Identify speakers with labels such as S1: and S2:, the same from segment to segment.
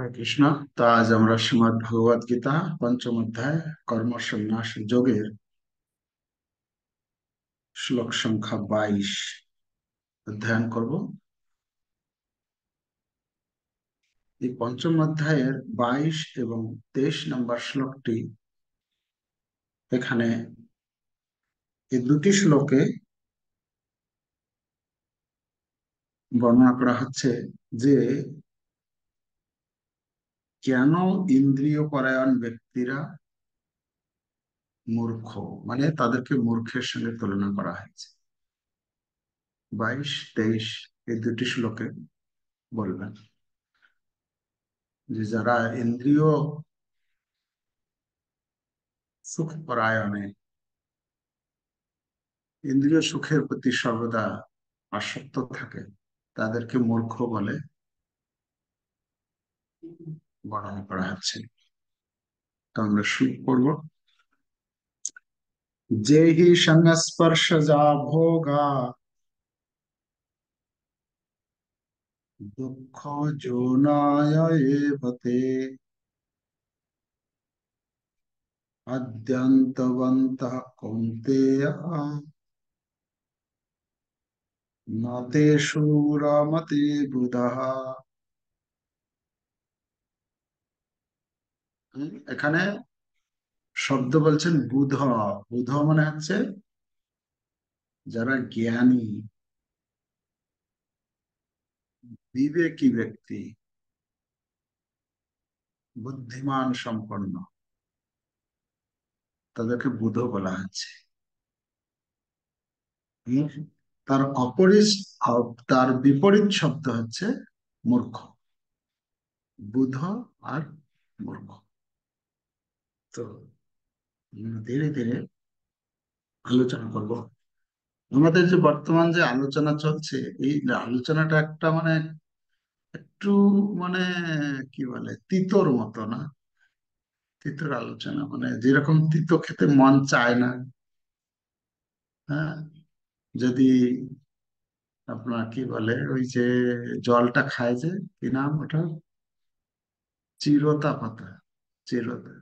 S1: হরে কৃষ্ণ। তো আজ আমরা শ্রীমদ্ ভগবদ গীতা পঞ্চম অধ্যায় কর্ম সন্ন্যাস যোগের শ্লোক সংখ্যা 22 অধ্যয়ন করব। এই পঞ্চম অধ্যায়ের 22 এবং 23 নম্বর শ্লোকটি এখানে এই দুটি শ্লোকে বর্ণনা করা হচ্ছে যে কেন ইন্দ্রিয় পরায়ণ ব্যক্তিরা মূর্খ, মানে তাদেরকে মূর্খের সঙ্গে তুলনা করা হয়েছে। 22-23 এই দুটি শ্লোকে বলবেন যে যারা ইন্দ্রিয় সুখ পরায়ণে, ইন্দ্রিয় সুখের প্রতি সর্বদা আসক্ত থাকে, তাদেরকে মূর্খ বলে বর্ণনা করা হচ্ছে। তো আমরা শুরু করব। যে হি সংস্পর্শজা ভোগা দুঃখ যোনায় এব তে অদ্যন্তবন্তঃ কৌন্তেয় ন তেষু রমতে বুধঃ। এখানে শব্দ বলছেন বুধ। বুধ মানে হচ্ছে যারা জ্ঞানী, বিবেকী ব্যক্তি, বুদ্ধিমান সম্পন্ন, তাদেরকে বুধ বলা হচ্ছে। হুম। তার অপরিস তার বিপরীত শব্দ হচ্ছে মূর্খ। বুধ আর মূর্খ। তো ধীরে ধীরে আলোচনা করব। আমাদের যে বর্তমান যে আলোচনা চলছে, এই আলোচনাটা একটা মানে একটু মানে কি বলে তিতর মতো না? তিতর আলোচনা, মানে যেরকম তিতো খেতে মন চায় না। হ্যাঁ, যদি আপনার কি বলে ওই যে জলটা খায় যে, কি নাম ওটা, চিরতা পাতা, চিরতা,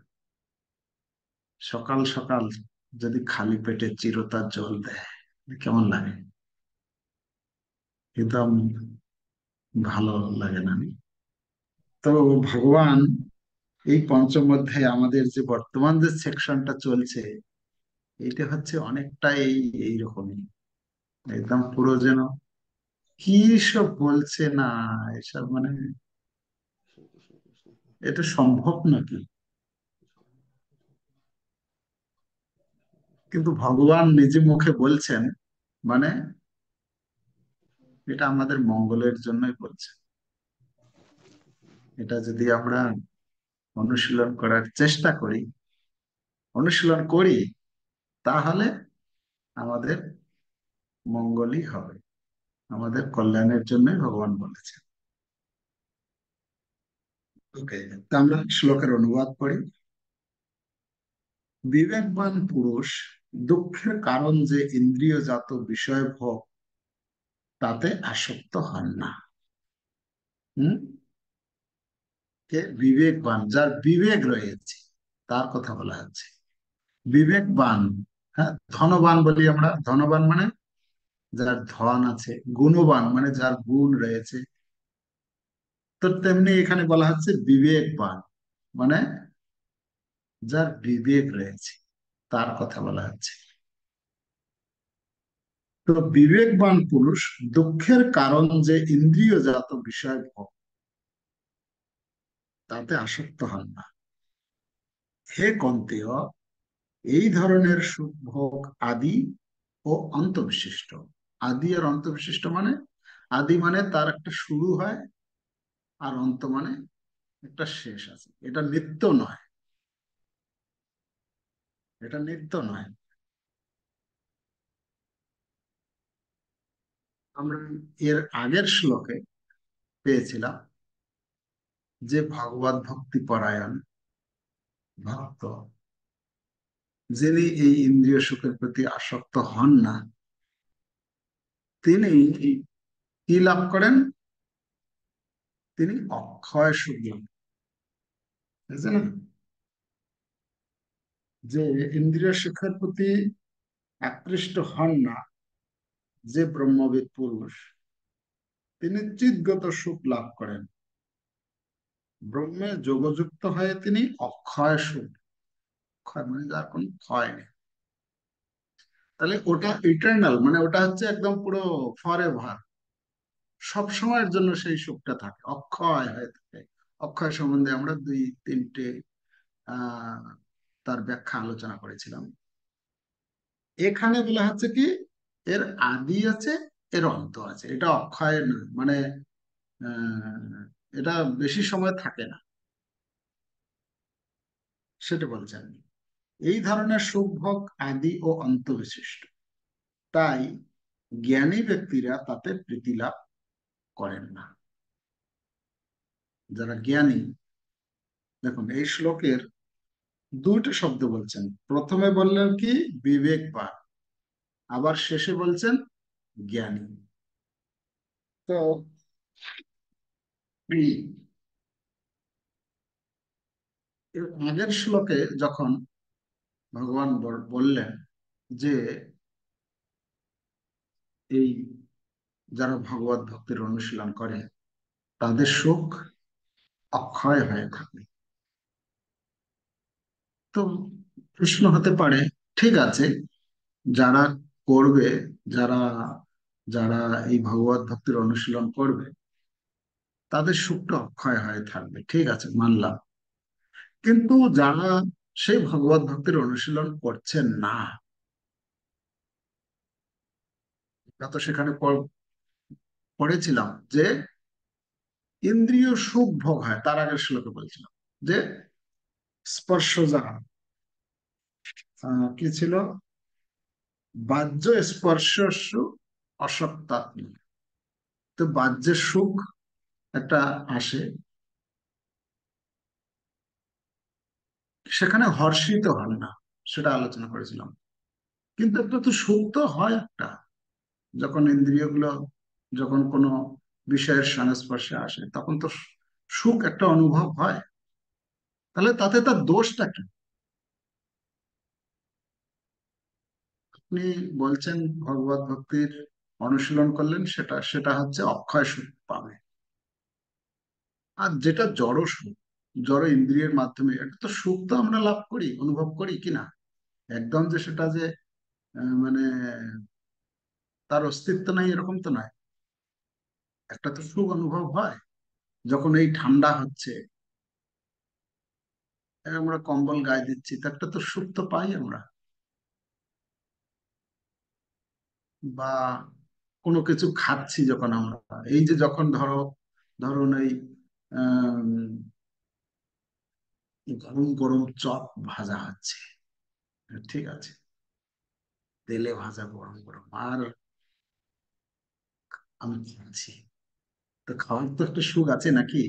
S1: সকাল সকাল যদি খালি পেটে চিরতার জল দেয়, কেমন লাগে? একদম ভালো লাগে না? তো ভগবান এই পঞ্চম অধ্যায়ে আমাদের যে বর্তমান যে সেকশনটা চলছে, এটা হচ্ছে অনেকটা এইরকমই। একদম পুরো যেন কি সব বলছে না, এসব মানে এটা সম্ভব নাকি? কিন্তু ভগবান নিজে মুখে বলছেন, মানে এটা আমাদের মঙ্গলের জন্যই বলছে। এটা যদি আমরা অনুশীলন করার চেষ্টা করি, অনুশীলন করি, তাহলে আমাদের মঙ্গলই হবে, আমাদের কল্যাণের জন্যই ভগবান বলেছেন। ওকে, তা আমরা শ্লোকের অনুবাদ করি। বিবেকবান পুরুষ দুঃখের কারণ যে ইন্দ্রিয়জাত বিষয় ভোগ, তাতে আসক্ত হন না। হুম। কে বিবেকবান? যার বিবেক রয়েছে, তার কথা বলা হচ্ছে। বিবেকবান, হ্যাঁ, ধনবান বলি আমরা। ধনবান মানে যার ধন আছে। গুণবান মানে যার গুণ রয়েছে। তো তেমনি এখানে বলা হচ্ছে বিবেকবান, মানে যার বিবেক রয়েছে, তার কথা বলা হচ্ছে। তো বিবেকবান পুরুষ দুঃখের কারণ যে ইন্দ্রিয়জাত বিষয় ভোগ, তাতে আসক্ত হন না। হে কন্তেয়, এই ধরনের সুখ ভোগ আদি ও অন্তবিশিষ্ট। আদি আর অন্তবিশিষ্ট মানে, আদি মানে তার একটা শুরু হয়, আর অন্ত মানে একটা শেষ আছে। এটা নিত্য নয়, এটা নিত্য নয়। আমরা এর আগের শ্লোকে পেয়েছিলাম যে ভগবত ভক্তি পরায়ণ ভক্ত, যিনি এই ইন্দ্রিয় সুখের প্রতি আসক্ত হন না, তিনি কি লাভ করেন? তিনি অক্ষয় সুখ লাভ। বুঝছে না? যে ইন্দ্রিয় সুখের প্রতি আকৃষ্ট হন না যে ব্রহ্মবিদ পুরুষ, তিনি চিৎগত সুখ লাভ করেন। ব্রহ্মে যোগযুক্ত হয়ে তিনি অক্ষয় সুখ, অক্ষয় মানে যার কোনো ক্ষয় নেই। তাহলে ওটা ইটার্নাল, মানে ওটা হচ্ছে একদম পুরো ফরএভার, সব সময়ের জন্য সেই সুখটা থাকে, অক্ষয় হয়ে থাকে। অক্ষয় সম্বন্ধে আমরা দুই তিনটে আহ তার ব্যাখ্যা আলোচনা করেছিলাম। এখানে বলা হচ্ছে কি, এর আদি আছে, এর অন্ত আছে, এটা অক্ষয় নয়, মানে আহ, এটা বেশি সময় থাকে না, সেটা বলছেন। এই ধরনের সুখ ভোগ আদি ও অন্ত বিশিষ্ট, তাই জ্ঞানী ব্যক্তিরা তাতে প্রীতি লাভ করেন না। যারা জ্ঞানী, দেখুন এই শ্লোকের দুইটা শব্দ বলছেন, প্রথমে বললেন কি বিবেকবান, আবার শেষে বলছেন জ্ঞানী। তো এই এর আগের শ্লোকে যখন ভগবান বললেন যে এই যারা ভগবত ভক্তির অনুশীলন করে তাদের সুখ অক্ষয় হয়ে থাকে, তো প্রশ্ন হতে পারে, ঠিক আছে, যারা করবে, যারা যারা এই ভগবত ভক্তির অনুশীলন করবে তাদের সুখটা অক্ষয় হয়ে থাকবে, ঠিক আছে, মানলাম। কিন্তু যারা সেই ভগবত ভক্তির অনুশীলন করছেন না, আমরা তো সেখানে পড়েছিলাম যে ইন্দ্রিয় সুখ ভোগ হয়, তার আগের শ্লোকে বলছিলাম যে স্পর্শজা কি ছিল, বাহ্য স্পর্শ অসক্তাত্ম, তো বাহ্যের সুখ একটা আসে, সেখানে হর্ষিত হন না, সেটা আলোচনা করেছিলাম। কিন্তু একটা তো সুখ তো হয় একটা, যখন ইন্দ্রিয়গুলো, যখন কোনো বিষয়ের সংস্পর্শে আসে তখন তো সুখ একটা অনুভব হয়। তাহলে তাতে তার দোষটা কি? আপনি বলছেন ভগবত ভক্তির অনুশীলন করলেন, সেটা সেটা হচ্ছে অক্ষয় সুখ পাবে। আর যেটা জড় সুখ, জড় ইন্দ্রিয়ের মাধ্যমে এটা তো সুখ তো আমরা লাভ করি, অনুভব করি কিনা, একদম যে সেটা যে মানে তার অস্তিত্ব নাই এরকম তো নয়, একটা তো সুখ অনুভব হয়। যখন এই ঠান্ডা হচ্ছে, আমরা কম্বল গায়ে দিচ্ছি, তো একটা তো সুখ তো পাই আমরা। বা কোনো কিছু খাচ্ছি যখন আমরা, এই যে যখন ধরুন এই আহ গরম গরম চপ ভাজা হচ্ছে, ঠিক আছে, তেলে ভাজা গরম গরম, আর আমি খাচ্ছি, তো খাওয়ার তো একটা সুখ আছে নাকি?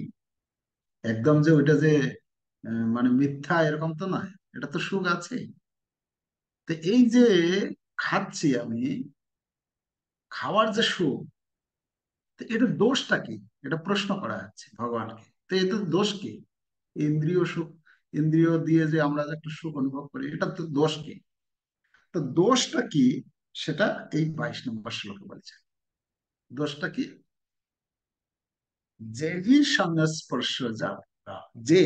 S1: একদম যে ওইটা যে মানে মিথ্যা এরকম তো নয়, এটা তো সুখ আছে। তো এই যে খাচ্ছি আমি, খাওয়ার যে সুখ, তো এটা দোষটা কি? এটা প্রশ্ন করা হচ্ছে ভগবানকে, তো এটা দোষ কি? ইন্দ্রিয় সুখ, ইন্দ্রিয় দিয়ে যে আমরা যে একটা সুখ অনুভব করি, এটা তো দোষ কি? তো দোষটা কি, সেটা এই 22 নম্বর শ্লোকে বলছে। দোষটা কি? যেহি সংস্পর্শ যা, যে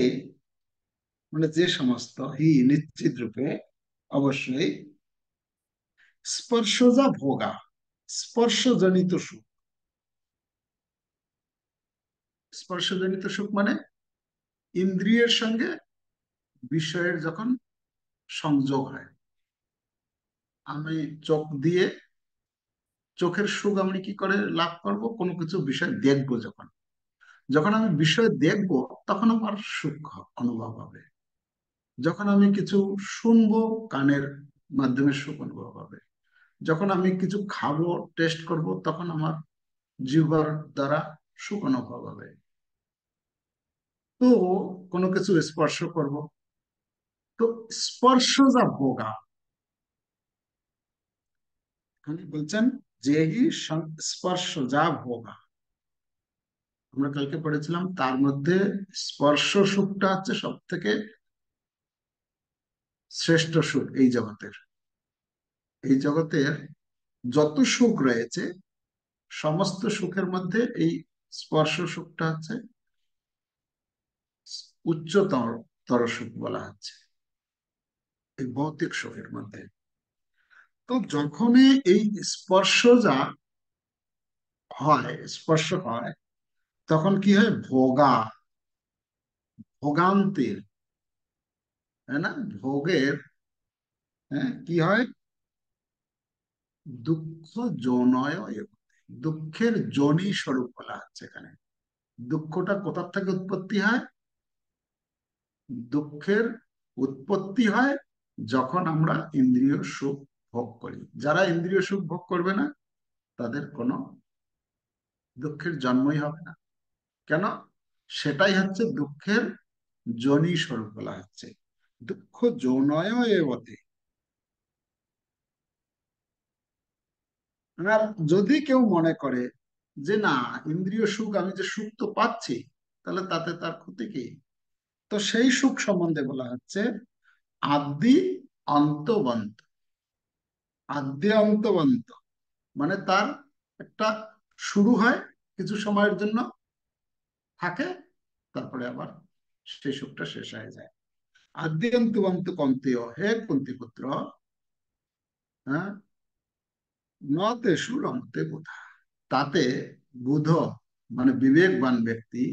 S1: মানে যে সমস্ত, হি নিশ্চিত রূপে, অবশ্যই, স্পর্শজা ভোগা, স্পর্শজনিত সুখ, স্পর্শজনিত সুখ মানে ইন্দ্রিয়ের সঙ্গে বিষয়ের যখন সংযোগ হয়, আমি চোখ দিয়ে, চোখের সুখ আমি কি করে লাভ করব, কোনো কিছু বিষয় দেখবো যখন, যখন আমি বিষয় দেখবো তখন আমার সুখ অনুভব হবে। যখন আমি কিছু শুনবো, কানের মাধ্যমে সুখ অনুভব হবে। যখন আমি কিছু খাবো, টেস্ট করব, তখন আমার জিহ্বার দ্বারা সুখ অনুভব হবে। তো কোনো কিছু স্পর্শ করব, তো স্পর্শ যা ভোগা, এখানে বলছেন যে হি স্পর্শ যা ভোগা, আমরা কালকে পড়েছিলাম তার মধ্যে স্পর্শ সুখটা হচ্ছে সব থেকে শ্রেষ্ঠ সুখ এই জগতের। এই জগতের যত সুখ রয়েছে সমস্ত সুখের মধ্যে এই স্পর্শ সুখটা হচ্ছে উচ্চতর তর সুখ বলা হচ্ছে এই ভৌতিক সুখের মধ্যে। তো যখনই এই স্পর্শ যা হয়, স্পর্শ হয়, তখন কি হয়? ভোগান্তির, তাই না? ভোগের, হ্যাঁ, কি হয়? দুঃখ যৌনয় এব। দুঃখের যোনি স্বরূপ বলা হচ্ছে এখানে। দুঃখটা কোথা থেকে উৎপত্তি হয়? দুঃখের উৎপত্তি হয় যখন আমরা ইন্দ্রিয় সুখ ভোগ করি। যারা ইন্দ্রিয় সুখ ভোগ করবে না তাদের কোনো দুঃখের জন্মই হবে না। কেন? সেটাই হচ্ছে দুঃখের যোনি স্বরূপ বলা হচ্ছে। দুঃখ যৌনয় এবতে। আর যদি কেউ মনে করে যে না, ইন্দ্রিয় সুখ, আমি যে সুখ তো পাচ্ছি, তাহলে তাতে তার ক্ষতি কি? তো সেই সুখ সম্বন্ধে বলা হচ্ছে আদি অন্তবন্ত। আদ্য অন্তবন্ত মানে তার একটা শুরু হয়, কিছু সময়ের জন্য থাকে, তারপরে আবার সেই সুখটা শেষ হয়ে যায়। আদ্য অন্তবন্ত কন্তেয় হে কুন্তি পুত্র, হ্যাঁ, ন তেষু রমতে বুধা। তাতে বুধ মানে বিবেকবান ব্যক্তি,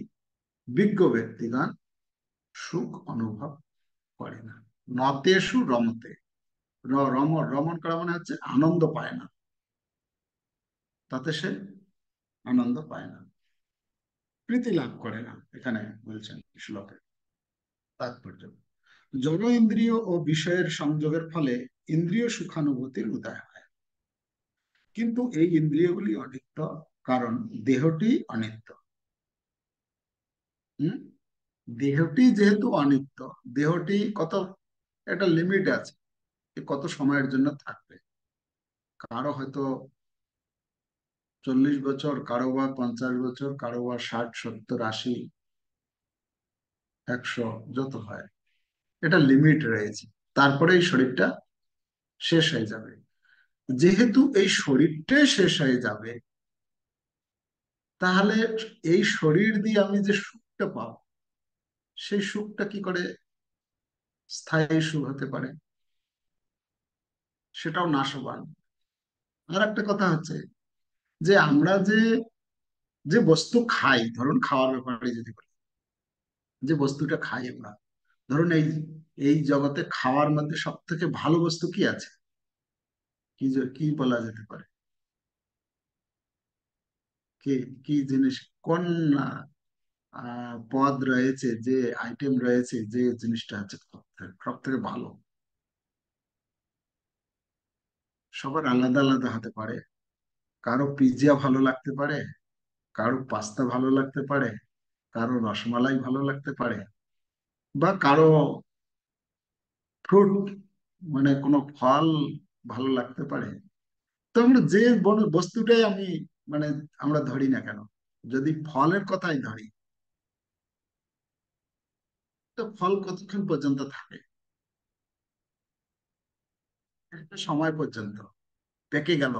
S1: বিজ্ঞ ব্যক্তিগণ সুখ অনুভব করে না। নতেষু রমতে, রমন করা মানে হচ্ছে আনন্দ পায় না, তাতে সে আনন্দ পায় না, প্রীতি লাভ করে না, এখানে বলছেন শ্লোকে তাৎপর্য। জড় ইন্দ্রিয় ও বিষয়ের সংযোগের ফলে ইন্দ্রিয় সুখানুভূতির উদয় হয়, কিন্তু এই ইন্দ্রিয়গুলি অনিত্য, কারণ দেহটি অনিত্য। হম দেহটি যেহেতু অনিত্য, দেহটি কত, একটা লিমিট আছে, এ কত সময়ের জন্য থাকবে। কারো হয়তো 40 বছর, কারো বা 50 বছর, কারো বা 60, 70, 80, 100, যত হয়, এটা লিমিট রয়েছে। তারপরে এই শরীরটা শেষ হয়ে যাবে। যেহেতু এই শরীরটাই শেষ হয়ে যাবে, তাহলে এই শরীর দিয়ে আমি যে সুখটা পাবো, সেই সুখটা কি করে স্থায়ী সুখ হতে পারে? সেটাও নাশবান। আর একটা কথা হচ্ছে যে আমরা যে যে বস্তু খাই, ধরুন খাওয়ার ব্যাপারে যদি বলি, যে বস্তুটা খাই আমরা, ধরুন এই এই জগতে খাওয়ার মধ্যে সব থেকে ভালো বস্তু কি আছে? কি বলা যেতে পারে? কি কি জিনিস, কোন পদ রয়েছে, যে আইটেম রয়েছে, যে জিনিসটা আছে সব থেকে ভালো? সবার আলাদা আলাদা হতে পারে। কারো পিৎজা ভালো লাগতে পারে, কারো পাস্তা ভালো লাগতে পারে, কারো রসমালাই ভালো লাগতে পারে, বা কারো ফ্রুট মানে কোনো ফল ভালো লাগতে পারে। তো আমরা যে বস্তুটাই আমি মানে আমরা ধরি না কেন, যদি ফলের কথাই ধরি, তো ফল কতক্ষণ পর্যন্ত থাকে? একটা সময় পর্যন্ত। পেকে গেল,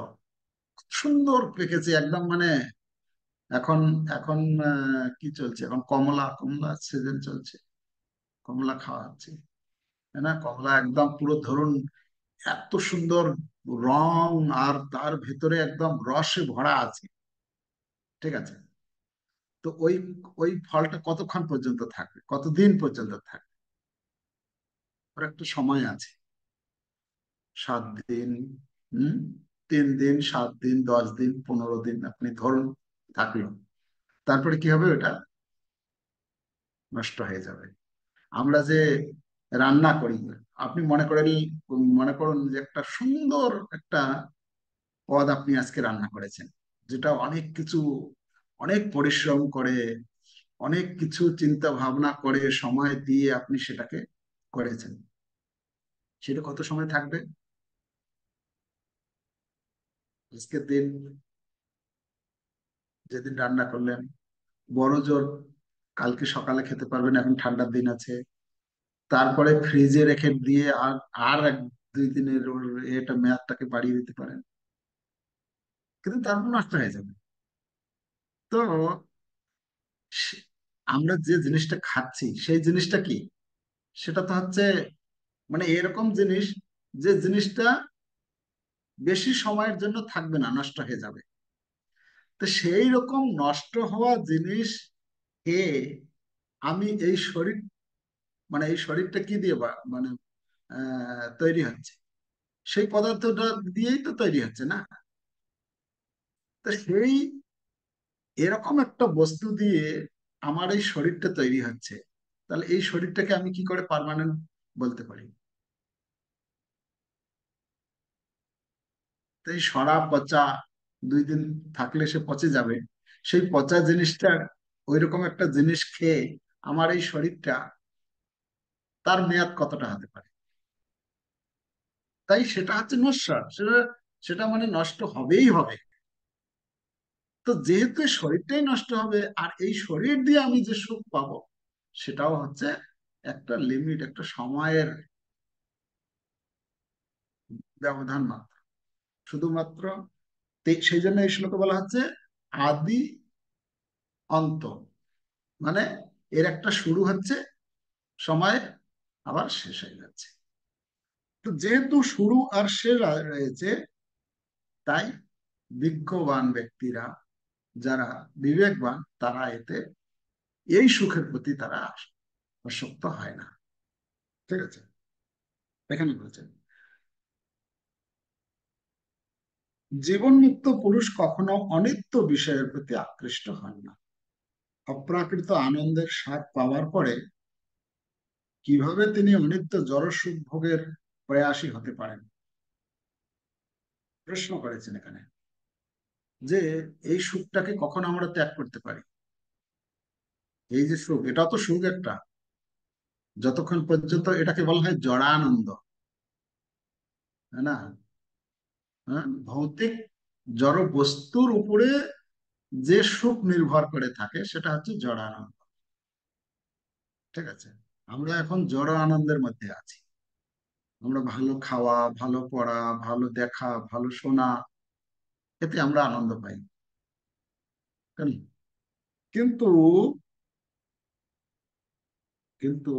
S1: সুন্দর পেকেছে একদম, মানে এখন এখন কি চলছে, এখন কমলা কমলা সিজন চলছে, কমলা খাওয়া হচ্ছে, তাই না? কমলা একদম পুরো ধরুন এত সুন্দর রং, আর তার ভেতরে একদম রসে ভরা আছে, ঠিক আছে? তো ওই ওই ফলটা কতক্ষণ পর্যন্ত থাকবে, কতদিন পর্যন্ত থাকবে? ওর একটা সময় আছে। 7 দিন, হম 3 দিন, 7 দিন, 10 দিন, 15 দিন আপনি ধরুন থাকলো, তারপরে কি হবে? ওটা নষ্ট হয়ে যাবে। আমরা যে রান্না করি, আপনি মনে করুন যে একটা সুন্দর একটা পদ আপনি আজকে রান্না করেছেন, যেটা অনেক কিছু, অনেক পরিশ্রম করে, অনেক কিছু চিন্তা ভাবনা করে, সময় দিয়ে আপনি সেটাকে করেছেন। সেটা কত সময় থাকবে? আজকের দিন, যেদিন রান্না করলেন, বড় জোর কালকে সকালে খেতে পারবেন, এখন ঠান্ডার দিন আছে। তারপরে ফ্রিজে রেখে দিয়ে আর আর এক দুই দিনের ওর এটা মেয়াদটাকে বাড়িয়ে দিতে পারেন, কিন্তু তারপর নষ্ট হয়ে যাবে। তো সে- আমরা যে জিনিসটা খাচ্ছি সেই জিনিসটা কি, সেটা তো হচ্ছে মানে এরকম জিনিস যে জিনিসটা বেশি সময়ের জন্য থাকবে না, নষ্ট হয়ে যাবে। তো সেই রকম নষ্ট হওয়া জিনিস খেয়ে আমি এই শরীর, মানে এই শরীরটা কি দিয়ে মানে তৈরি হচ্ছে, সেই পদার্থটা দিয়েই তো তৈরি হচ্ছে না। তো সেই এরকম একটা বস্তু দিয়ে আমার এই শরীরটা তৈরি হচ্ছে, তাহলে এই শরীরটাকে আমি কি করে পার্মানেন্ট বলতে পারি? তো এই সরা পচা, 2 দিন থাকলে সে পচে যাবে। সেই পচা জিনিসটা, ওইরকম একটা জিনিস খেয়ে আমার এই শরীরটা, তার মেয়াদ কতটা হতে পারে? তাই সেটা হচ্ছে নশ্বর, সেটা সেটা মানে নষ্ট হবেই হবে। তো যেহেতু এই শরীরটাই নষ্ট হবে, আর এই শরীর দিয়ে আমি যে সুখ পাবো, সেটাও হচ্ছে একটা লিমিট, একটা সময়ের ব্যবধান মাত্র, শুধুমাত্র। সেই জন্য এই শ্লোকে বলা হচ্ছে আদি অন্ত, মানে এর একটা শুরু হচ্ছে, সময় আবার শেষ হয়ে যাচ্ছে। তো যেহেতু শুরু আর শেষ রয়েছে, তাই বিজ্ঞবান ব্যক্তিরা, যারা বিবেকবান, তারা এতে এই সুখের প্রতি তারা আসক্ত হয় না। ঠিক আছে, এখানে বলছেন জীবনমুক্ত পুরুষ কখনো অনিত্য বিষয়ের প্রতি আকৃষ্ট হন না। অপ্রাকৃত আনন্দের স্বাদ পাওয়ার পরে কিভাবে তিনি অনিত্য জড়সুখ ভোগের প্রয়াসী হতে পারেন? প্রশ্ন করেছেন এখানে যে এই সুখটাকে কখন আমরা ত্যাগ করতে পারি। এই যে সুখ, এটা তো সুখ একটা, যতক্ষণ পর্যন্ত এটাকে বলা হয় জড়ানন্দ, তাই না? হ্যাঁ, ভৌতিক জড় বস্তুর উপরে যে সুখ নির্ভর করে থাকে সেটা হচ্ছে জড়ানন্দ। ঠিক আছে, আমরা এখন জড় আনন্দের মধ্যে আছি। আমরা ভালো খাওয়া, ভালো পড়া, ভালো দেখা, ভালো শোনা, এতে আমরা আনন্দ পাই, তাই না? কিন্তু কিন্তু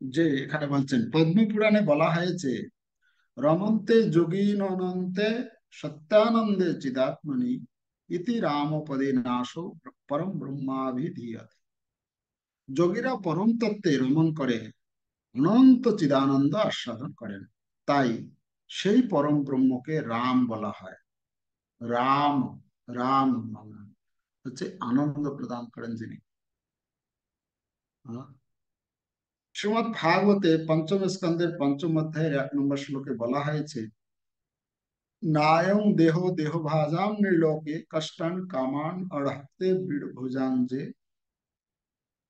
S1: যে এখানে বলছেন পদ্ম পুরাণে বলা হয়েছে রমন্তে যোগীনন্তে সত্যানন্দে চিদাত্মনি ইতি রামপদে নাশো পরম ব্রহ্মাভিধীয়তে। যোগীরা পরম তত্ত্বে রমণ করে অনন্ত চিদানন্দ আস্বাদন করেন, তাই সেই পরম ব্রহ্মকে রাম বলা হয়। রাম, রাম মানে হচ্ছে আনন্দ প্রদান করেন যিনি। হ্যাঁ? শ্রীমৎ ভাগবতে পঞ্চম স্কন্ধের পঞ্চম অধ্যায়ের 1 নম্বর শ্লোকে বলা হয়েছে নায়ং দেহ দেহ ভাজাম নির্লোকে কষ্টান কামান অর্হতে ভুজান যে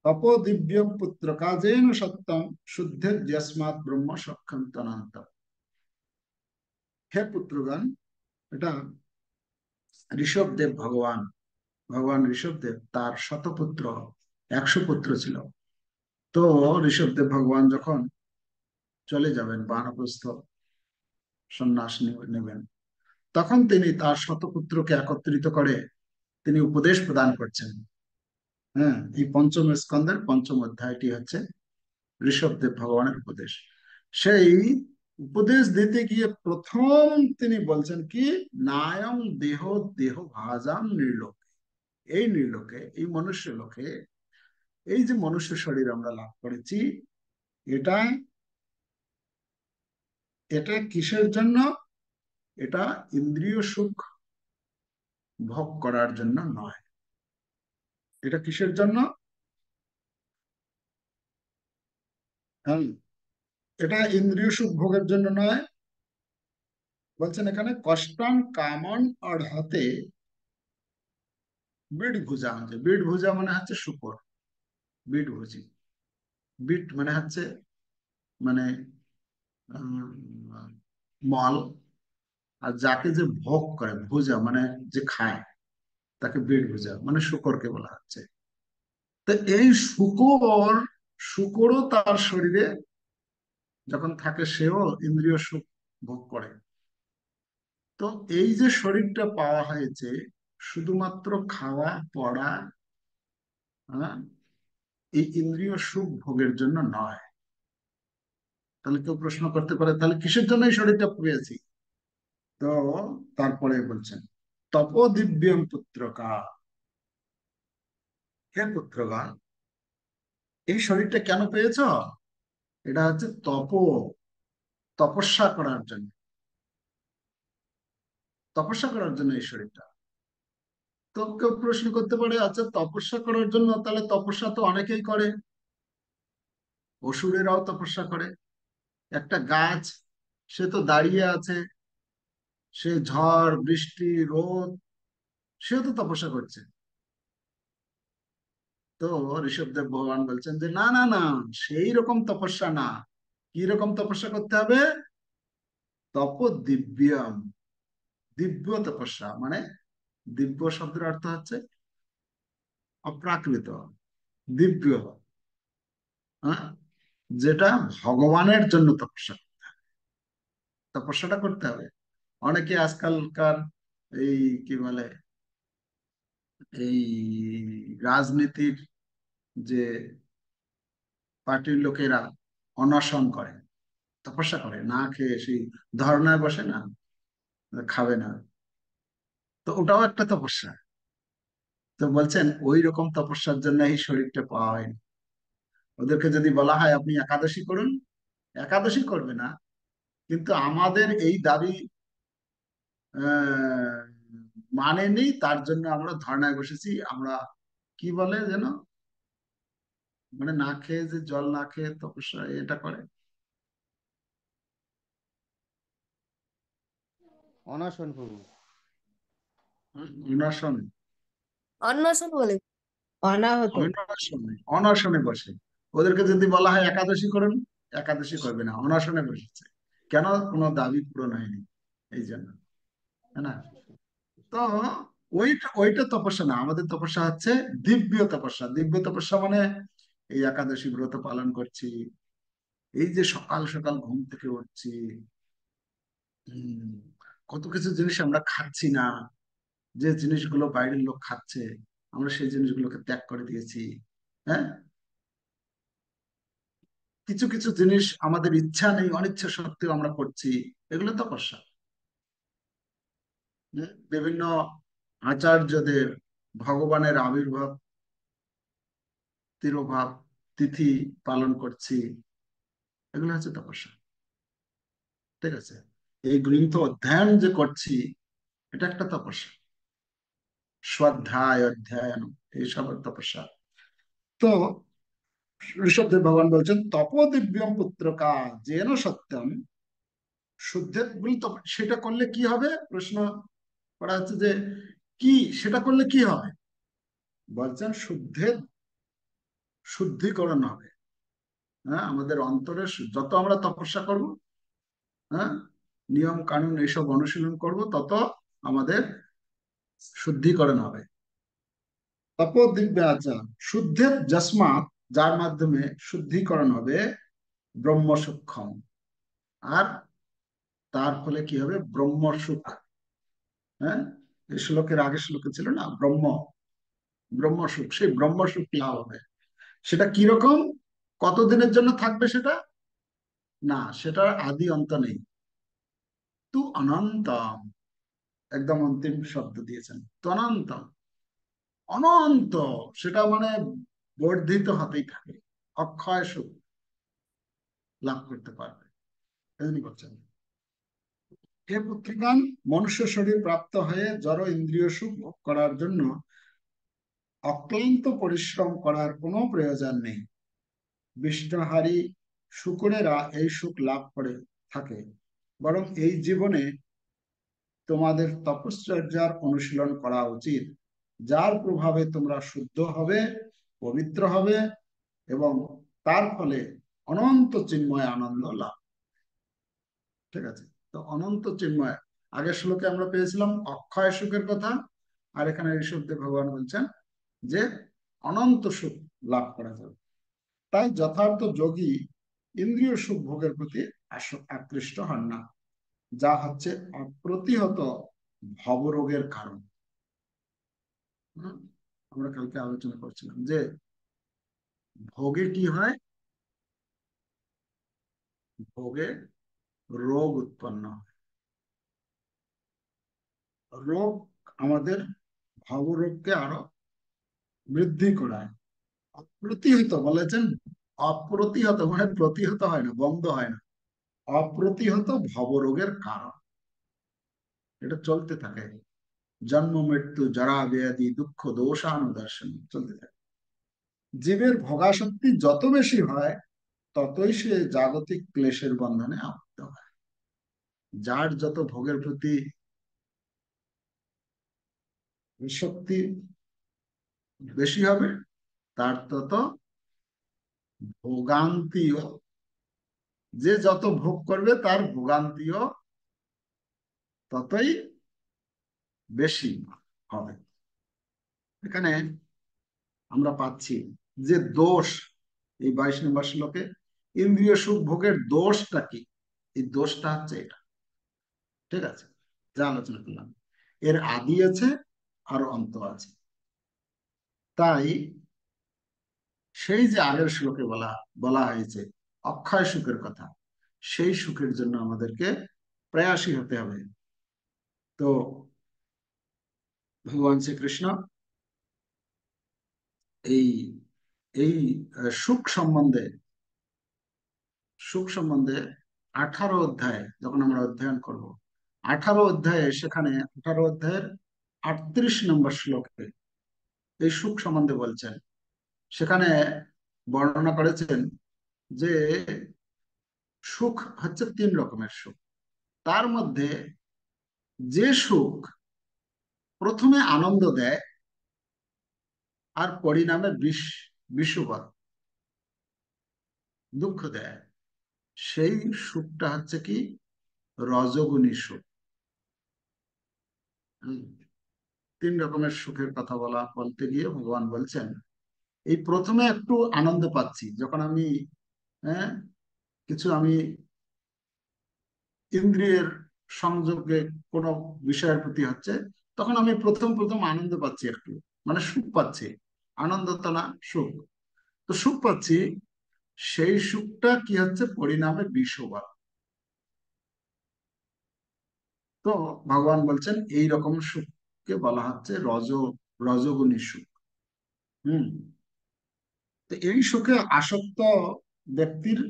S1: তপো দিব্য পুত্র কাজেন সত্যম শুদ্ধের যস্মাৎ ব্রহ্ম সক্ষম তনান্ত। হে পুত্রগণ, এটা ঋষভদেব ভগবান, ভগবান ঋষভদেব তার শতপুত্র, 100 পুত্র ছিল। তো ঋষভদেব ভগবান যখন চলে যাবেন বানপ্রস্থ, সন্ন্যাস নেবেন, তখন তিনি তার শতপুত্রকে একত্রিত করে তিনি উপদেশ প্রদান করছেন। হ্যাঁ, এই পঞ্চম স্কন্ধের পঞ্চম অধ্যায়টি হচ্ছে ঋষভদেব ভগবানের উপদেশ। সেই উপদেশ দিতে গিয়ে প্রথম তিনি বলছেন কি, নায়ং দেহ দেহ ভাজাম নির্লোক, এই নির্লোকে, এই মনুষ্য লোকে, এই যে মনুষ্য শরীর আমরা লাভ করেছি, এটা এটা কিসের জন্য? এটা ইন্দ্রিয় সুখ ভোগ করার জন্য নয়। এটা কিসের জন্য? হ্যাঁ, এটা ইন্দ্রিয় সুখ ভোগের জন্য নয়। বলছেন এখানে কষ্টান কামন অর্হতে বিট ভুজা, যে বিট ভুজা মানে হচ্ছে শুকর, বিট ভুজি, বিট মানে হচ্ছে মানে মল, আর যাকে যে ভোগ করে, ভুজা মানে যে খায়, তাকে বীর ভুজা মানে শূকরকে বলা হচ্ছে। তো এই শূকর, শূকরও তার শরীরে যখন থাকে সেও ইন্দ্রিয় সুখ ভোগ করে। তো এই যে শরীরটা পাওয়া হয়েছে শুধুমাত্র খাওয়া পড়া, হ্যাঁ, এই ইন্দ্রিয় সুখ ভোগের জন্য নয়। তাহলে কেউ প্রশ্ন করতে পারে তাহলে কিসের জন্য এই শরীরটা পেয়েছি? তো তারপরে বলছেন তপ দিব্যম পুত্রকা, হে পুত্রগণ, এই শরীরটা কেন পেয়েছ? এটা হচ্ছে তপস্যা করার জন্য, তপস্যা করার জন্য এই শরীরটা। তো কেউ প্রশ্ন করতে পারে আচ্ছা তপস্যা করার জন্য, তাহলে তপস্যা তো অনেকেই করে, অসুরেরাও তপস্যা করে। একটা গাছ, সে তো দাঁড়িয়ে আছে, সে ঝড় বৃষ্টি রোদ, সেও তো তপস্যা করছে। তো ঋষভদেব ভগবান বলছেন যে না না না, সেই রকম তপস্যা না। কি রকম তপস্যা করতে হবে? তপ দিব্যম, দিব্য তপস্যা মানে, দিব্য শব্দের অর্থ হচ্ছে অপ্রাকৃত, দিব্য, হ্যাঁ, যেটা ভগবানের জন্য তপস্যা, তপস্যাটা করতে হবে। অনেকে আজকালকার এই কি বলে, এই রাজনীতির যে পার্টির লোকেরা অনশন করে, তপস্যা করে, না খেয়ে সেই ধর্নায় বসে না, খাবে না, তো ওটাও একটা তপস্যা। তো বলছেন ওই রকম তপস্যার জন্য এই শরীরটা পাওয়া হয়নি। ওদেরকে যদি বলা হয় আপনি একাদশী করুন, একাদশী করবে না, কিন্তু আমাদের এই দাবি আহ মানেনি, তার জন্য আমরা ধর্নায় বসেছি। আমরা কি বলে যেন, মানে না খেয়ে, যে জল না খেয়ে তপস্যা এটা করে,
S2: অনশন প্রভু।
S1: অনশন,
S3: অন্নশন বলে। অনাহত।
S1: অনশনে, অনশনে বসে। ওদেরকে যদি বলা হয় একাদশী করুন, একাদশী করবে না, অনশনে বসেছে। কেন? কোনো দাবি পূরণ হয়নি, এই জন্য, তাই না? তো ওইটা ওইটা তপস্যা না, আমাদের তপস্যা হচ্ছে দিব্য তপস্যা। দিব্য তপস্যা মানে এই একাদশী ব্রত পালন করছি, এই যে সকাল সকাল ঘুম থেকে উঠছি, হম, কত কিছু জিনিস আমরা খাচ্ছি না, যে জিনিসগুলো বাইরের লোক খাচ্ছে আমরা সেই জিনিসগুলোকে ত্যাগ করে দিয়েছি, হ্যাঁ, কিছু কিছু জিনিস আমাদের ইচ্ছা নেই, অনিচ্ছা সত্ত্বেও আমরা করছি, এগুলো তপস্যা। বিভিন্ন আচার্যদের ভগবানের আবির্ভাব, তিরোভাব তিথি পালন করছি, এগুলো হচ্ছে তপস্যা। ঠিক আছে? এই গ্রন্থ অধ্যয়ন যে করছি, এটা একটা তপস্যা, স্বাধ্যায় অধ্যয়ন, এইসব তপস্যা। তো ঋষভদেব ভগবান বলছেন তপো দিব্যম পুত্রকা যেন সত্যম শুদ্ধে বলি। সেটা করলে কি হবে? প্রশ্ন করা হচ্ছে যে কি, সেটা করলে কি হবে? বলছেন শুদ্ধের শুদ্ধিকরণ হবে। হ্যাঁ, আমাদের অন্তরে যত আমরা তপস্যা করব, হ্যাঁ, নিয়ম কানুন এইসব অনুশীলন করব, তত আমাদের শুদ্ধিকরণ হবে। তপোদিব্যাচা শুদ্ধের যস্মাৎ, যার মাধ্যমে শুদ্ধিকরণ হবে, ব্রহ্ম সূক্ষ্ম, আর তার ফলে কি হবে? ব্রহ্ম সুখ। হ্যাঁ, এই শ্লোকের আগে শ্লোকে ছিল না ব্রহ্ম, ব্রহ্ম সুখ, সেই ব্রহ্ম সুখ লাভ হবে। সেটা কিরকম, কতদিনের জন্য থাকবে সেটা? না, সেটার আদি অন্ত নেই। তু অনন্ত, একদম অন্তিম শব্দ দিয়েছেন, তু অনন্ত, অনন্ত, সেটা মানে বর্ধিত হতেই থাকে, অক্ষয় সুখ লাভ করতে পারবে, এজন্য বলছেন হে পুত্রগণ, মনুষ্য শরীর প্রাপ্ত হয়ে জড় ইন্দ্রিয় সুখ ভোগ করার জন্য অক্লান্ত পরিশ্রম করার কোনো প্রয়োজন নেই। বিষ্ণুহারী শুকরেরা এই সুখ লাভ করে থাকে। বরং এই জীবনে তোমাদের তপশ্চর্যার অনুশীলন করা উচিত, যার প্রভাবে তোমরা শুদ্ধ হবে, পবিত্র হবে এবং তার ফলে অনন্ত চিন্ময় আনন্দ লাভ। ঠিক আছে? তো অনন্ত চিন্ময়, আগের শ্লোকে আমরা পেয়েছিলাম অক্ষয় সুখের কথা, আর এখানে ঋষভ দেব ভগবান বলছেন যে অনন্ত সুখ লাভ করা যাবে। তাই যথার্থ যোগী ইন্দ্রিয় সুখ ভোগের প্রতি আকৃষ্ট হন না, যা হচ্ছে অপ্রতিহত ভবরোগের কারণ। হুম, আমরা কালকে আলোচনা করছিলাম যে ভোগে কি হয়, ভোগে রোগ উৎপন্ন হয়। রোগ আমাদের ভবরোগকে আরো বৃদ্ধি করায়। অপ্রতিহত বলেছেন, অপ্রতিহত মানে প্রতিহত হয় না, বন্ধ হয় না, অপ্রতিহত ভবরোগের কারণ। এটা চলতে থাকে, জন্ম মৃত্যু জরা ব্যাধি দুঃখ দোষানুদর্শন চলতে থাকে। জীবের ভোগাসক্তি যত বেশি হয়, ততই সে জাগতিক ক্লেশের বন্ধনে আবদ্ধ হয়। যার যত ভোগের প্রতি শক্তি বেশি হবে, তার তত ভোগান্তিও, যে যত ভোগ করবে তার ভোগান্তিও ততই বেশি হবে। এখানে আমরা পাচ্ছি যে দোষ, এই 22 নম্বর শ্লোকে ইন্দ্রিয় সুখ ভোগের দোষটা কি, এই দোষটা হচ্ছে এটা। ঠিক আছে, যা আলোচনা করলাম, এর আদি আছে আর অন্ত আছে। তাই সেই যে আগের শ্লোকে বলা বলা হয়েছে অক্ষয় সুখের কথা, সেই সুখের জন্য আমাদেরকে প্রয়াসী হতে হবে। তো ভগবান শ্রীকৃষ্ণ এই এই সুখ সম্বন্ধে 18 অধ্যায় যখন আমরা অধ্যয়ন করব, 18 অধ্যায়ে, সেখানে 18 অধ্যায়ের 38 নম্বর শ্লোকে এই সুখ সম্বন্ধে বলছেন। সেখানে বর্ণনা করেছেন যে সুখ হচ্ছে 3 রকমের সুখ। তার মধ্যে যে সুখ প্রথমে আনন্দ দেয় আর পরিণামে বিষুবৎ দুঃখ দেয়, সেই সুখটা হচ্ছে কি রজোগুণী সুখ। হুম, 3 রকমের সুখের কথা বলতে গিয়ে ভগবান বলছেন এই প্রথমে একটু আনন্দ পাচ্ছি যখন আমি, হ্যাঁ, কিছু আমি ইন্দ্রিয়ের সংযোগে কোনো বিষয়ের প্রতি হচ্ছে, তখন আমি প্রথম প্রথম আনন্দ পাচ্ছি, একটু মানে সুখ পাচ্ছি। আনন্দ তো না, সুখ। তো সুখ পাচ্ছি, সেই সুখটা কি হচ্ছে পরিণামে বিষবাদ। তো ভগবান বলছেন এই রকম সুখকে বলা হচ্ছে রজগুণী সুখ। হুম, তো এই সুখে আসক্ত ব্যক্তির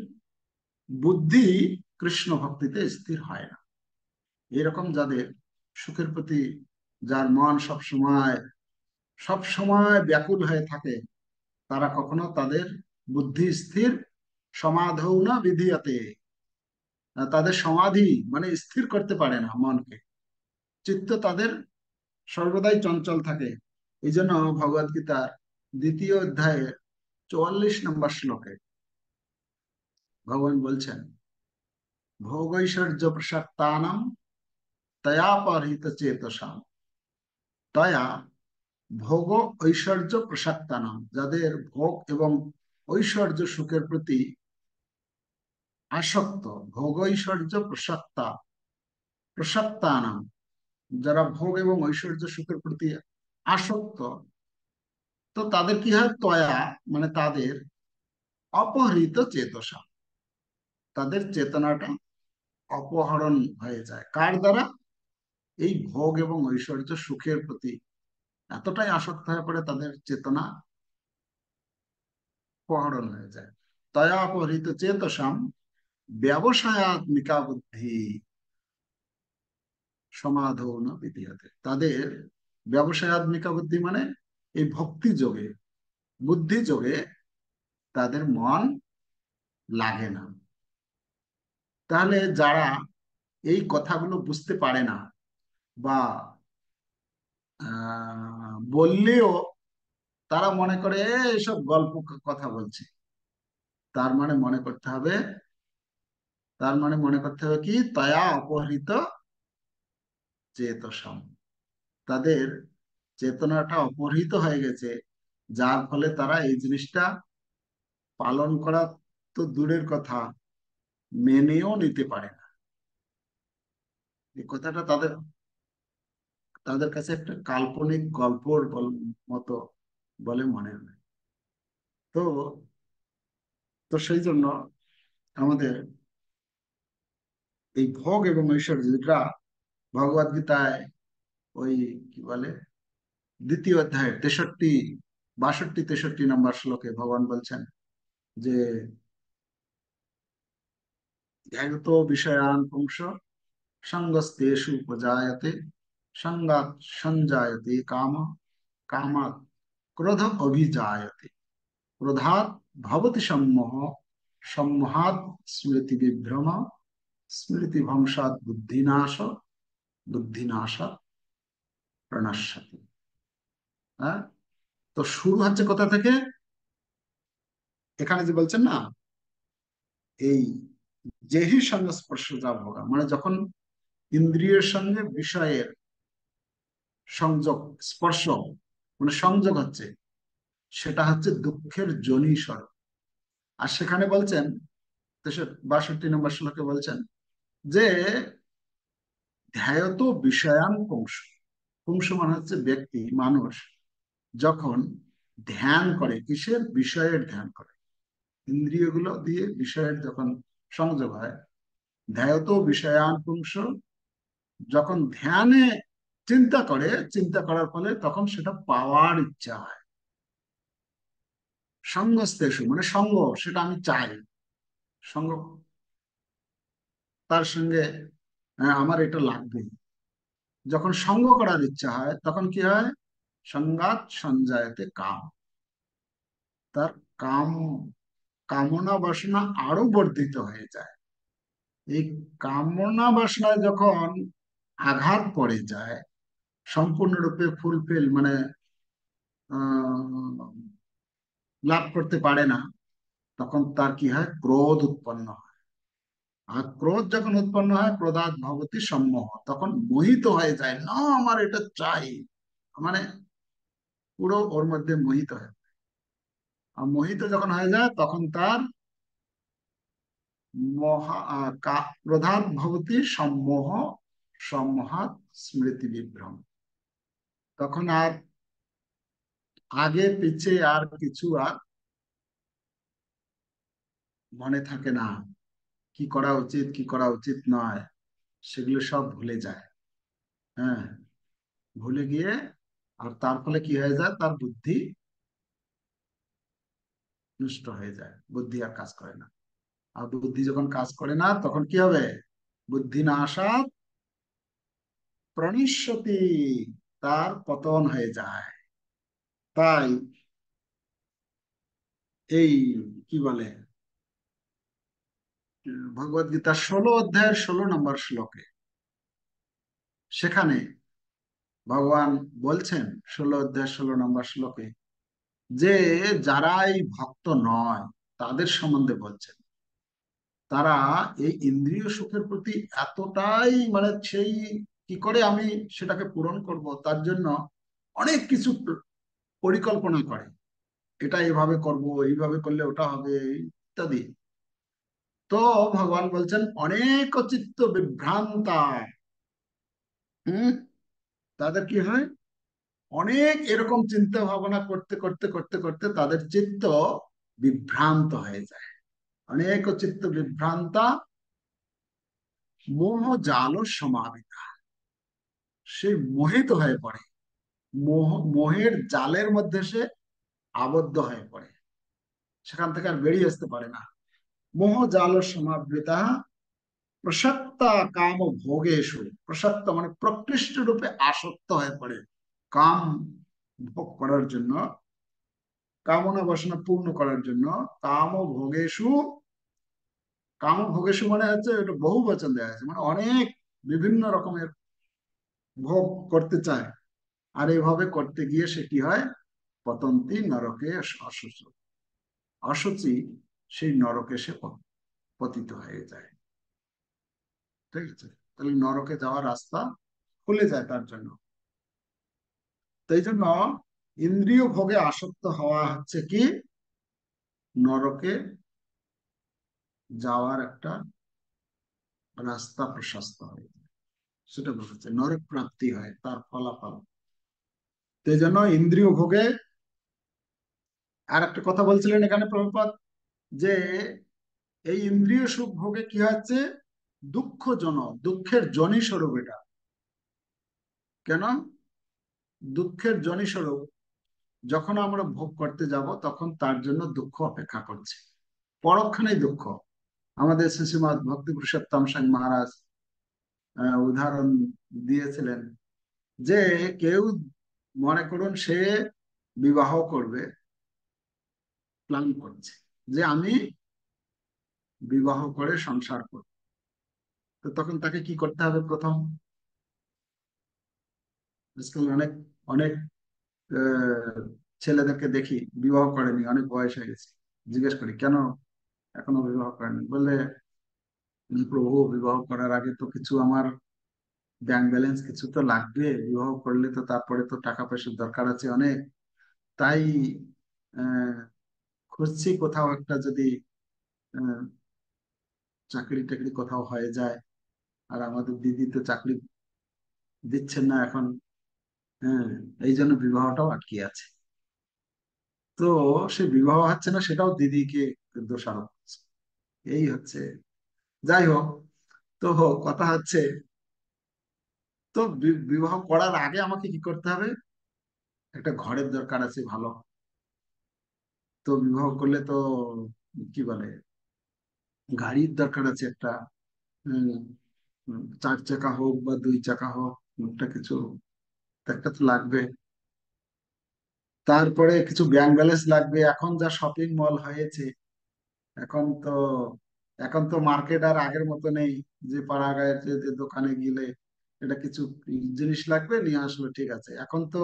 S1: বুদ্ধি কৃষ্ণ ভক্তিতে স্থির হয় না। এরকম যাদের সুখের প্রতি, যার মন সব সময় ব্যাকুল হয়ে থাকে, তারা কখনো তাদের বুদ্ধি স্থির সমাধৌ না বিধিয়াতে, তাদের সমাধি মানে স্থির করতে পারে না মনকে। চিত্ত তাদের সর্বদাই চঞ্চল থাকে। এই জন্য ভগবদ গীতার 2য় অধ্যায়ের 44 নম্বর শ্লোকে ভগবান বলছেন ভোগৈশ্বর্য প্রসক্তানাম তয়াপহৃত চেতসাম, তয়া ভোগ ঐশ্বর্য প্রসক্তানাম, যাদের ভোগ এবং ঐশ্বর্য সুখের প্রতি আসক্ত, ভোগ ঐশ্বর্য প্রসক্তানাম, যারা ভোগ এবং ঐশ্বর্য সুখের প্রতি আসক্ত, তো তাদের কি হয়, তয়া মানে তাদের অপহৃত চেতসা, তাদের চেতনাটা অপহরণ হয়ে যায়। কার দ্বারা? এই ভোগ এবং ঐশ্বর্য সুখের প্রতি এতটাই আসক্ত হয়ে পড়ে তাদের চেতনা অপহরণ হয়ে যায়। তয়া অপহৃত চেতসাম ব্যবসায়াত্মিকা বুদ্ধি সমাধৌ ন বিধীয়তে, তাদের ব্যবসায়াত্মিকা বুদ্ধি মানে এই ভক্তি যোগে, বুদ্ধি যোগে তাদের মন লাগে না। তাহলে যারা এই কথাগুলো বুঝতে পারে না, বা বললেও তারা মনে করে এইসব গল্প কথা বলছে, তার মানে মনে করতে হবে, কি তয়া অপহৃত চেতসম, তাদের চেতনাটা অপহৃত হয়ে গেছে, যার ফলে তারা এই জিনিসটা পালন করা তো দূরের কথা, মেনেও নিতে পারে না। এই কথাটা তাদের তাদের কাছে একটা কাল্পনিক গল্পর মতো বলে মনে হয়। তো তো সেই জন্য আমাদের এই ভোগ এবং ঐশ্বর্য, যেটা ভগবদ গীতায় ওই কি বলে দ্বিতীয় অধ্যায়ের 63, 62, 63 নম্বর শ্লোকে ভগবান বলছেন যে ধ্যায়ত বিষয়ান পুংস সঙ্গস্তেষু উপজায়তে, সঙ্গাৎ সঞ্জায়তে কাম, কামাৎ ক্রোধ অভিজায়তে, ক্রোধাৎ ভবতি সম্মোহ, সম্মোহাৎ স্মৃতি বিভ্রম, স্মৃতি ভংসাৎ বুদ্ধিনাশ, বুদ্ধিনাশাৎ প্রণশ্যতি। হ্যাঁ, তো শুরু হচ্ছে কোথা থেকে? এখানে যে বলছেন না, এই যেহি সংস্পর্শ যা ভোগা, মানে যখন ইন্দ্রিয়ের সঙ্গে বিষয়ের সংযোগ, স্পর্শ মানে সংযোগ হচ্ছে, সেটা হচ্ছে দুঃখের যোনি স্বরূপ। আর সেখানে বলছেন 62 নম্বর শ্লোকে বলছেন যে ধ্যায়ত বিষয়ান পুংস, পুংস মানে হচ্ছে ব্যক্তি, মানুষ যখন ধ্যান করে, কিসের? বিষয়ের ধ্যান করে। ইন্দ্রিয়গুলো দিয়ে বিষয়ের যখন সংযোগ হয়, ধ্যায়ত বিষয়ান পুংস, যখন ধ্যানে চিন্তা করে, চিন্তা করার ফলে তখন সেটা পাওয়ার ইচ্ছা হয়। সঙ্গস্তেষু মানে সঙ্গ, সেটা আমি চাই, সঙ্গ, তার সঙ্গে আমার এটা লাগবে। যখন সঙ্গ করার ইচ্ছা হয় তখন কি হয়? সঙ্গাত সঞ্জায়তে কাম, তার কাম, কামনা বাসনা আরো বর্ধিত হয়ে যায়। এই কামনা বাসনায় যখন আঘাত পড়ে যায়, সম্পূর্ণরূপে ফুলফিল মানে আহ লাভ করতে পারে না, তখন তার কি হয়? ক্রোধ উৎপন্ন হয়। আর ক্রোধ যখন উৎপন্ন হয়, ক্রোধাৎ ভবতি সম্মোহ, তখন মোহিত হয়ে যায়, না আমার এটা চাই, মানে পুরো ওর মধ্যে মোহিত হয়। আর মোহিত যখন হয়ে যায় তখন তার ক্রোধাৎ ভবতি সম্মোহ, সম্মোহাৎ স্মৃতি বিভ্রম, তখন আর আগে পিছে আর কিছু আর মনে থাকে না, কি করা উচিত কি করা উচিত নয়, সেগুলো সব ভুলে যায়। হ্যাঁ, ভুলে গিয়ে, আর তার ফলে কি হয়ে যায়? তার বুদ্ধি নষ্ট হয়ে যায়, বুদ্ধি আর কাজ করে না। আর বুদ্ধি যখন কাজ করে না তখন কি হবে? বুদ্ধি নাশাৎ প্রণিশ্যতি, তার পতন হয়ে যায়। তাই এই কি বলে ভগবদ গীতার 16 অধ্যায়ের 16 নম্বর শ্লোকে, সেখানে ভগবান বলছেন 16 অধ্যায় 16 নম্বর শ্লোকে যে যারা এই ভক্ত নয় তাদের সম্বন্ধে বলছেন, তারা এই ইন্দ্রিয় সুখের প্রতি এতটাই মানে সেই কি করে আমি সেটাকে পূরণ করব তার জন্য অনেক কিছু পরিকল্পনা করে, এটা এভাবে করব, এইভাবে করলে ওটা হবে ইত্যাদি। তো ভগবান বলছেন অনেক চিত্ত বিভ্রান্তা। হম, তাদের কি হয়? অনেক এরকম চিন্তা ভাবনা করতে করতে করতে করতে তাদের চিত্ত বিভ্রান্ত হয়ে যায়। অনেক চিত্ত বিভ্রান্তা মোহ জাল সমাবিতা, সে মোহিত হয়ে পড়ে, মোহের জালের মধ্যে সে আবদ্ধ হয়ে পড়ে, সেখান থেকে আর বেরিয়ে আসতে পারে না। মোহ জাল সমাবৃতা প্রসক্তা কাম ভোগেশু, প্রসক্ত মানে প্রকৃষ্ট রূপে আসক্ত হয়ে পড়ে কাম ভোগ করার জন্য, কামনা বাসনা পূর্ণ করার জন্য। কাম ভোগেশু, কাম ভোগেশু মানে হচ্ছে এটা বহু বচন দেওয়া আছে, মানে অনেক বিভিন্ন রকমের ভোগ করতে চায়। আর এভাবে করতে গিয়ে সে কি হয়? পতন্তি নরকে অশুচ, অশুচি সেই নরকে সে পতিত হয়ে যায়। ঠিক আছে, তাহলে নরকে যাওয়ার রাস্তা খুলে যায় তার জন্য। তো এই জন্য ইন্দ্রিয় ভোগে আসক্ত হওয়া হচ্ছে কি নরকে যাওয়ার একটা রাস্তা প্রশস্ত হয়, সেটা বলেছে নরক প্রাপ্তি হয় তার ফলাফল। তো এই জন্য ইন্দ্রিয় ভোগে, আর একটা কথা বলছিলেন এখানে প্রভুপাদ, যে এই ইন্দ্রিয় সুখ ভোগে কি হচ্ছে দুঃখজনক, দুঃখের জনি স্বরূপ এটা। কেন দুঃখের জনি স্বরূপ? যখন আমরা ভোগ করতে যাব তখন তার জন্য দুঃখ অপেক্ষা করছে, পরক্ষণেই দুঃখ। আমাদের শ্রীশ্রীমৎ ভক্তি পুরুষোত্তম স্বামী মহারাজ উদাহরণ দিয়েছিলেন যে কেউ মনে করুন সে বিবাহ করবে, প্ল্যান করছে যে আমি বিবাহ করে সংসার করব। তো তখন তাকে কি করতে হবে প্রথম? আজকাল অনেক অনেক ছেলেদেরকে দেখি বিবাহ করেনি, অনেক বয়স হয়ে গেছে, জিজ্ঞেস করি কেন এখনো বিবাহ করেনি, বললে প্রভু বিবাহ করার আগে তো কিছু আমার ব্যাংক ব্যালেন্স কিছু তো লাগবে, বিবাহ করলে তো তারপরে তো টাকা পয়সার দরকার আছে অনেক, তাই আহ খুঁজছি কোথাও একটা যদি আহ, চাকরি টাকরি কোথাও হয়ে যায়। আর আমাদের দিদি তো চাকরি দিচ্ছেন না এখন, হ্যাঁ, এই জন্য বিবাহটাও আটকে আছে। তো সে বিবাহ হচ্ছে না সেটাও দিদিকে দোষারোপ করছে। এই হচ্ছে, যাই হোক। তো কথা হচ্ছে, তো বিবাহ করার আগে আমাকে কি করতে হবে? একটা ঘরের দরকার আছে ভালো। তো বিবাহ করলে তো কি বলে গাড়ির দরকার আছে একটা, উম, চার চাকা হোক বা দুই চাকা হোক, একটা কিছু একটা তো লাগবে। তারপরে কিছু ব্যাংক ব্যালেন্স লাগবে। এখন যা শপিং মল হয়েছে, এখন তো এখন তো মার্কেট আর আগের মতো নেই যে পাড়া গাঁয়ের যে দোকানে গেলে এটা কিছু জিনিস লাগবে নিয়ে আসলো, ঠিক আছে। এখন তো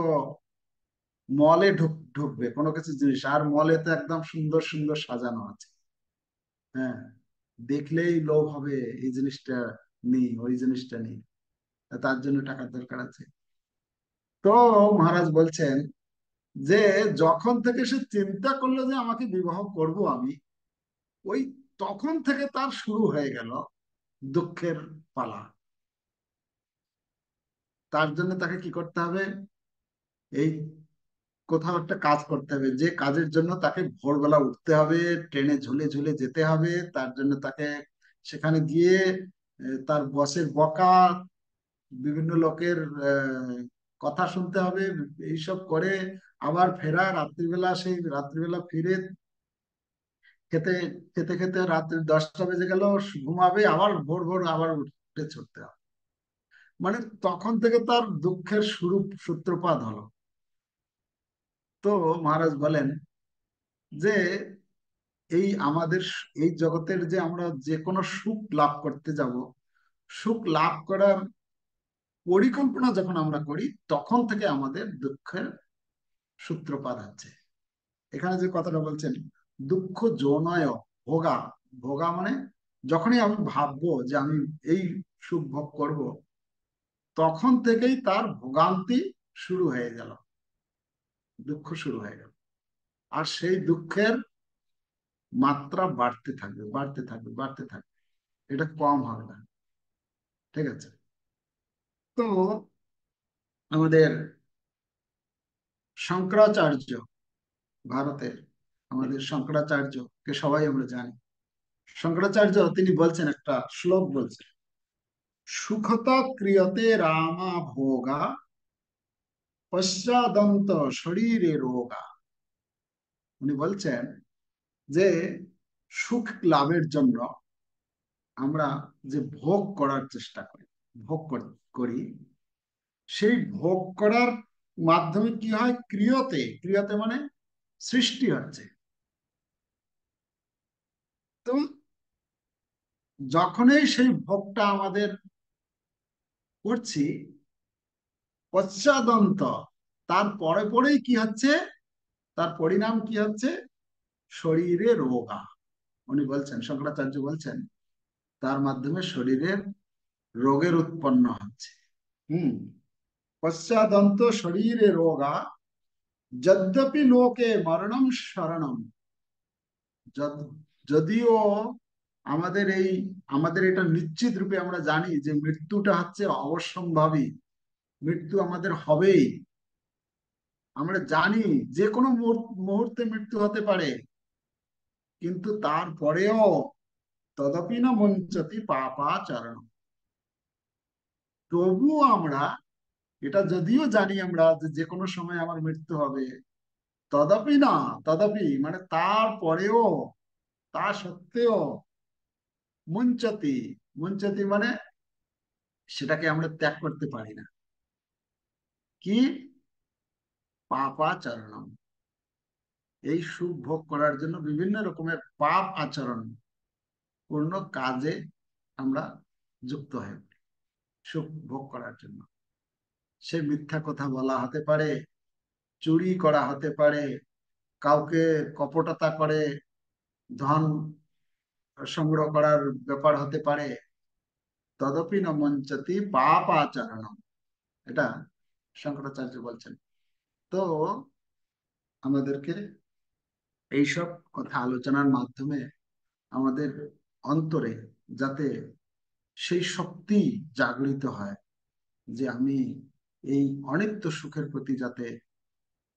S1: মলে ঢুকবে কোনো কিছু জিনিস, আর মলে তো একদম সুন্দর সুন্দর সাজানো আছে, হ্যাঁ, দেখলেই লোভ হবে এই জিনিসটা নেই, ওই জিনিসটা নেই, তার জন্য টাকার দরকার আছে। তো মহারাজ বলছেন যে যখন থেকে সে চিন্তা করলো যে আমাকে বিবাহ করব আমি, ওই তখন থেকে তার শুরু হয়ে গেল দুঃখের পালা। তার জন্য তাকে কি করতে হবে? এই কোথাও একটা কাজ করতে হবে, যে কাজের জন্য তাকে ভোরবেলা উঠতে হবে, ট্রেনে ঝুলে ঝুলে যেতে হবে, তার জন্য তাকে সেখানে গিয়ে তার বসের বকা, বিভিন্ন লোকের কথা শুনতে হবে, এইসব করে আবার ফেরা রাত্রিবেলা, সেই রাত্রিবেলা ফিরে খেতে খেতে খেতে রাত্রি 10টা বেজে গেল, ঘুমাবে, আবার ভোর ভোর আবার উঠে ছুটতে হবে। মানে তখন থেকে তার দুঃখের শুরু, সূত্রপাত হলো। তো মহারাজ বলেন যে এই আমাদের এই জগতের যে আমরা যে কোনো সুখ লাভ করতে যাব, সুখ লাভ করার পরিকল্পনা যখন আমরা করি তখন থেকে আমাদের দুঃখের সূত্রপাত হচ্ছে। এখানে যে কথাটা বলছেন দুঃখ যৌনয় ভোগা, ভোগা মানে যখনই আমি ভাববো যে আমি এই সুখ ভোগ করব, তখন থেকেই তার ভোগান্তি শুরু হয়ে গেল, দুঃখ শুরু হয়ে গেল। আর সেই দুঃখের মাত্রা বাড়তে থাকবে, বাড়তে থাকবে, বাড়তে থাকবে, এটা কম হবে না। ঠিক আছে। তো আমাদের শঙ্করাচার্য, ভারতের আমাদের শঙ্করাচার্য কে সবাই আমরা জানি। শঙ্করাচার্য তিনি বলছেন, একটা শ্লোক বলছেন, সুখত ক্রিয়তে রামা ভোগা পশ্চাদন্ত শরীরে রোগা। উনি বলছেন যে সুখ লাভের জন্য আমরা যে ভোগ করার চেষ্টা করি, ভোগ করি, সেই ভোগ করার মাধ্যমে কি হয়? ক্রিয়তে, ক্রিয়তে মানে সৃষ্টি হচ্ছে। তো যখনই সেই ভোগটা আমাদের করছি, পশ্চাদন্ত, তার পরে পরেই কি হচ্ছে? তার পরিণাম কি হচ্ছে? শরীরে রোগা। উনি বলছেন, শঙ্করাচার্য বলছেন, তার মাধ্যমে শরীরের রোগের উৎপন্ন হচ্ছে। হুম। পশ্চাদন্ত শরীরে রোগা যদ্যপি লোকে মরণম শরণম। যদিও আমাদের এটা নিশ্চিত রূপে আমরা জানি যে মৃত্যুটা হচ্ছে অবশ্যম্ভাবী, মৃত্যু আমাদের হবেই। আমরা জানি যে কোনো মুহূর্তে মৃত্যু হতে পারে, কিন্তু তারপরেও তদপি না মুঞ্চতি পাপাচরণ। তবুও আমরা এটা যদিও জানি আমরা যে যে কোনো সময় আমার মৃত্যু হবে, তদপি না, তদপি মানে তারপরেও, তা সত্ত্বেও, মুঞ্চতি, মুঞ্চতি মানে সেটাকে আমরা ত্যাগ করতে পারি না। কি? পাপাচরণম, এই সুখ ভোগ করার জন্য বিভিন্ন রকমের পাপ আচরণ পূর্ণ কাজে আমরা যুক্ত হই সুখ ভোগ করার জন্য। সে মিথ্যা কথা বলা হতে পারে, চুরি করা হতে পারে, কাউকে কপটতা করে ধন সংগ্রহ করার ব্যাপার হতে পারে। তদপি ন মঞ্চতি পাপ আচরণ, এটা শঙ্করাচার্য বলছেন। তো আমাদেরকে এইসব কথা আলোচনার মাধ্যমে আমাদের অন্তরে যাতে সেই শক্তি জাগরিত হয় যে আমি এই অনিত্য সুখের প্রতি যাতে,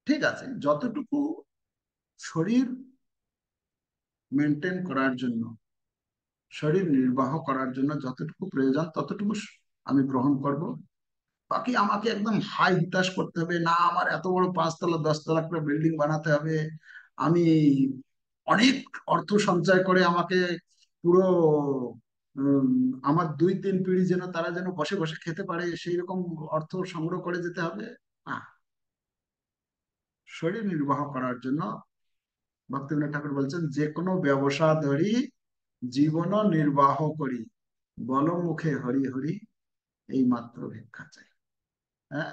S1: ঠিক আছে, যতটুকু শরীর মেনটেন করার জন্য, শরীর নির্বাহ করার জন্য যতটুকু প্রয়োজন ততটুকু আমি গ্রহণ করব। বাকি আমাকে একদম হাই হুতাশ করতে হবে না, আমার এত বড় 5 তলা 10 তলা করে বিল্ডিং বানাতে হবে, আমি অনেক অর্থ সঞ্চয় করে আমাকে পুরো উম, আমার 2-3 পিঢ়ি যেন তারা যেন বসে বসে খেতে পারে সেই রকম অর্থ সংগ্রহ করে যেতে হবে না। শরীর নির্বাহ করার জন্য ভক্তিবিনোদ ঠাকুর বলছেন, যে কোনো ব্যবসা ধরি জীবন নির্বাহ করি, বল মুখে হরি হরি এই মাত্র ভিক্ষা চাই। হ্যাঁ,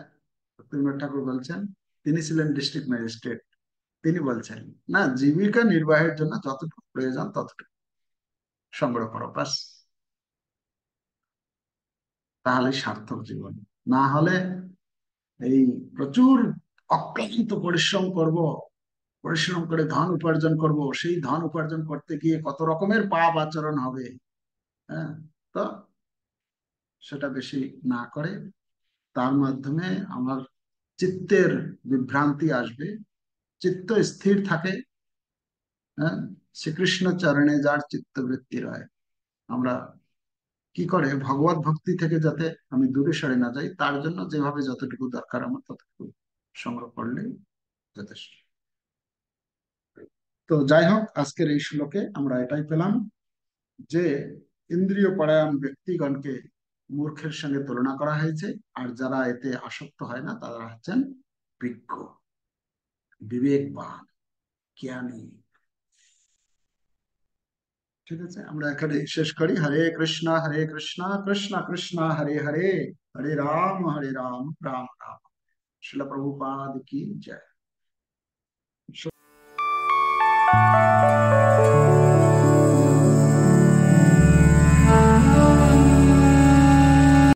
S1: ভক্তিবিনোদ ঠাকুর বলছেন, তিনি ছিলেন ডিস্ট্রিক্ট ম্যাজিস্ট্রেট, তিনি বলছেন না, জীবিকা নির্বাহের জন্য যতটুকু প্রয়োজন ততটুকু সংগ্রহ করো বাস, তাহলে সার্থক জীবন। না হলে এই প্রচুর অক্লান্ত পরিশ্রম করব, পরিশ্রম করে ধন উপার্জন করব, সেই ধন উপার্জন করতে গিয়ে কত রকমের পাপ আচরণ হবে। হ্যাঁ, তো সেটা বেশি না করে তার মাধ্যমে আমার চিত্তের বিভ্রান্তি আসবে, চিত্ত স্থির থাকে। হ্যাঁ, শ্রীকৃষ্ণ চরণে যার চিত্তবৃত্তি রয়, আমরা কি করে ভগবত ভক্তি থেকে যাতে আমি দূরে সরে না যাই, তার জন্য যেভাবে যতটুকু দরকার আমার ততটুকু সংগ্রহ করলেই যথেষ্ট। তো যাই হোক, আজকের এই শ্লোকে আমরা এটাই পেলাম যে ইন্দ্রিয় পরায়ণ ব্যক্তিগণকে মূর্খের সঙ্গে তুলনা করা হয়েছে, আর যারা এতে আসক্ত হয় না তারা হচ্ছেন বিজ্ঞ, বিবেকবান, জ্ঞানী। ঠিক আছে, আমরা এখানে শেষ করি। হরে কৃষ্ণ কৃষ্ণ কৃষ্ণ হরে হরে, হরে রাম রাম রাম। শিল প্রভুপাদ কি জয়।